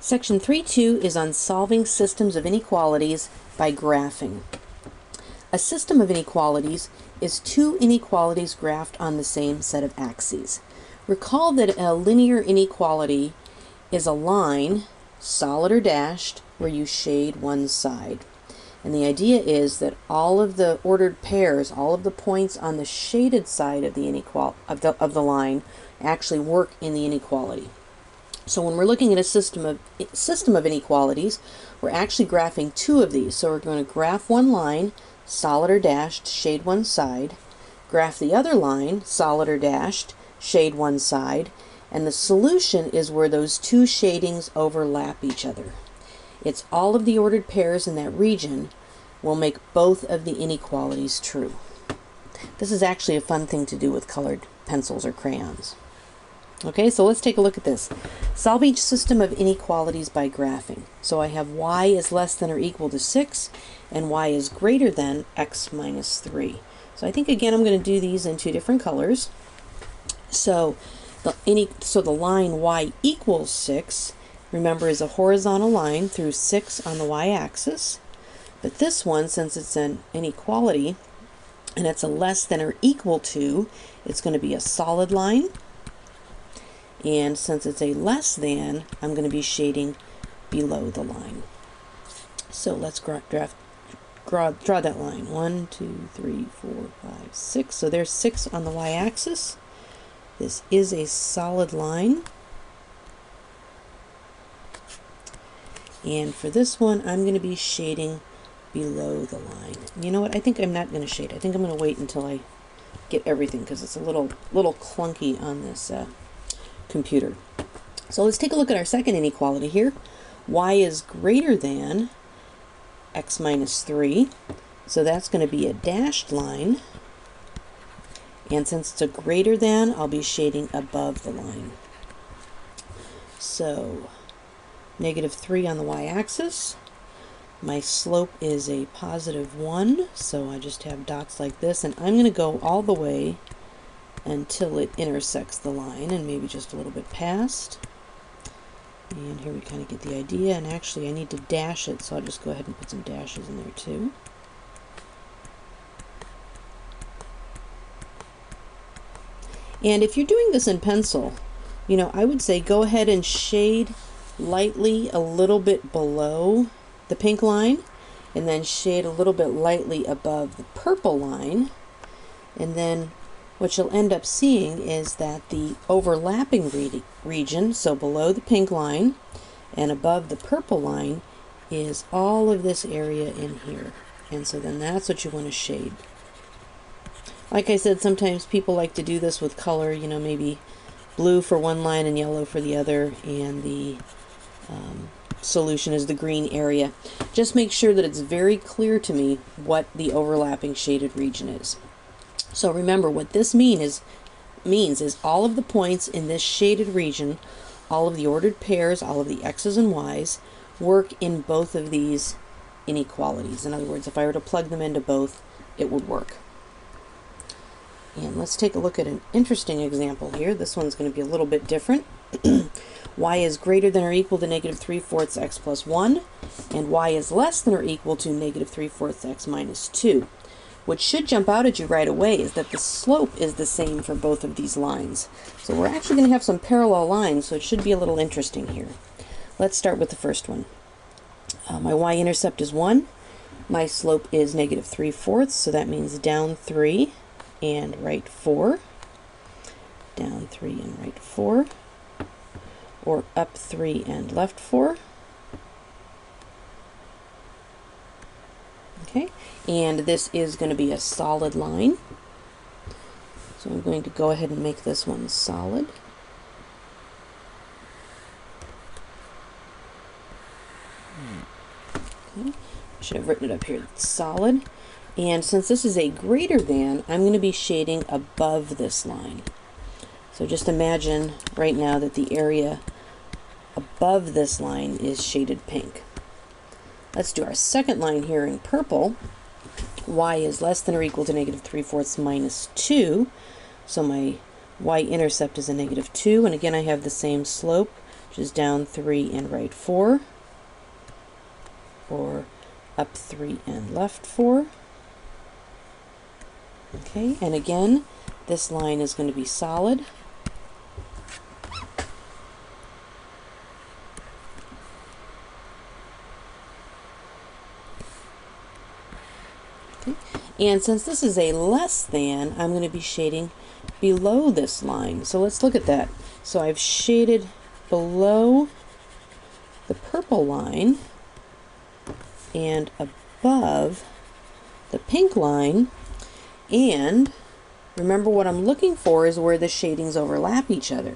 Section 3.2 is on solving systems of inequalities by graphing. A system of inequalities is two inequalities graphed on the same set of axes. Recall that a linear inequality is a line, solid or dashed, where you shade one side. And the idea is that all of the ordered pairs, all of the points on the shaded side of the line actually work in the inequality. So when we're looking at a system of inequalities, we're actually graphing two of these. So we're going to graph one line, solid or dashed, shade one side, graph the other line, solid or dashed, shade one side, and the solution is where those two shadings overlap each other. It's all of the ordered pairs in that region will make both of the inequalities true. This is actually a fun thing to do with colored pencils or crayons. Okay, so let's take a look at this. Solve each system of inequalities by graphing. So I have y is less than or equal to 6 and y is greater than x minus 3. So I think again I'm going to do these in two different colors. So the line y equals 6, remember, is a horizontal line through 6 on the y-axis. But this one, since it's an inequality and it's a less than or equal to, it's going to be a solid line. And since it's a less than, I'm going to be shading below the line. So let's draw that line. 1, 2, 3, 4, 5, 6. So there's 6 on the y-axis. This is a solid line. And for this one, I'm going to be shading below the line. You know what? I think I'm not going to shade. I think I'm going to wait until I get everything because it's a little clunky on this computer. So let's take a look at our second inequality here. Y is greater than x minus 3. So that's going to be a dashed line. And since it's a greater than, I'll be shading above the line. So negative 3 on the y-axis. My slope is a positive 1, so I just have dots like this, and I'm going to go all the way until it intersects the line and maybe just a little bit past. And here we kind of get the idea, and actually I need to dash it, so I'll just go ahead and put some dashes in there too. And if you're doing this in pencil, you know, I would say go ahead and shade lightly a little bit below the pink line, and then shade a little bit lightly above the purple line, and then what you'll end up seeing is that the overlapping region, so below the pink line and above the purple line, is all of this area in here. And so then that's what you want to shade. Like I said, sometimes people like to do this with color, you know, maybe blue for one line and yellow for the other, and the solution is the green area. Just make sure that it's very clear to me what the overlapping shaded region is. So remember, what this means is all of the points in this shaded region, all of the ordered pairs, all of the x's and y's, work in both of these inequalities. In other words, if I were to plug them into both, it would work. And let's take a look at an interesting example here. This one's going to be a little bit different. Y is greater than or equal to negative 3/4 x plus 1, and y is less than or equal to negative 3/4 x minus 2. What should jump out at you right away is that the slope is the same for both of these lines. So we're actually going to have some parallel lines, so it should be a little interesting here. Let's start with the first one. My y-intercept is 1. My slope is negative 3/4, so that means down 3 and right 4. Down 3 and right 4. Or up 3 and left 4. Okay, and this is going to be a solid line. So I'm going to go ahead and make this one solid. Okay. I should have written it up here. It's solid. And since this is a greater than, I'm going to be shading above this line. So just imagine right now that the area above this line is shaded pink. Let's do our second line here in purple. Y is less than or equal to negative 3/4 minus 2. So my y-intercept is a negative 2. And again, I have the same slope. which is down 3 and right 4, or up 3 and left 4. Okay, and again, this line is going to be solid. Okay. And since this is a less than, I'm going to be shading below this line. So let's look at that. So I've shaded below the purple line and above the pink line, and remember what I'm looking for is where the shadings overlap each other.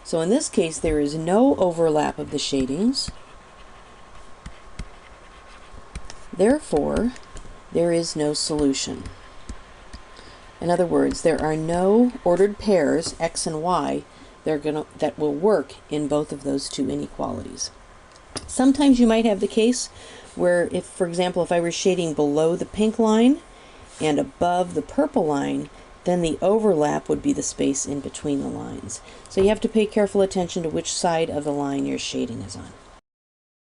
So in this case there is no overlap of the shadings, therefore there is no solution. In other words, there are no ordered pairs x and y that will work in both of those two inequalities. Sometimes you might have the case where, if, for example, if I were shading below the pink line and above the purple line, then the overlap would be the space in between the lines. So you have to pay careful attention to which side of the line your shading is on.